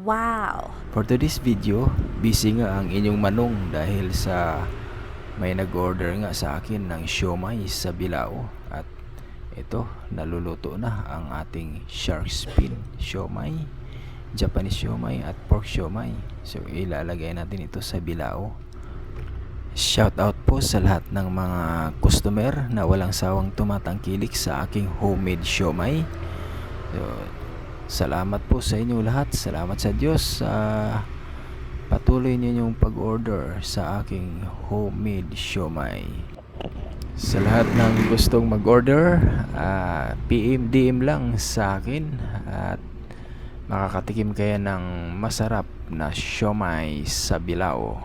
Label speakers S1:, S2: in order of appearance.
S1: Wow!
S2: For today's video, busy nga ang inyong manong dahil sa may nag-order nga sa akin ng siomai sa Bilao. At ito, naluluto na ang ating shark fin siomai, Japanese siomai at pork siomai. So ilalagay natin ito sa Bilao. Shout out po sa lahat ng mga customer na walang sawang tumatangkilik sa aking homemade siomai. So, salamat po sa inyo lahat. Salamat sa Diyos sa patuloy ninyong pag-order sa aking homemade siomai. Sa lahat ng gustong mag-order, DM lang sa akin at makakatikim kayo ng masarap na siomai sa Bilao.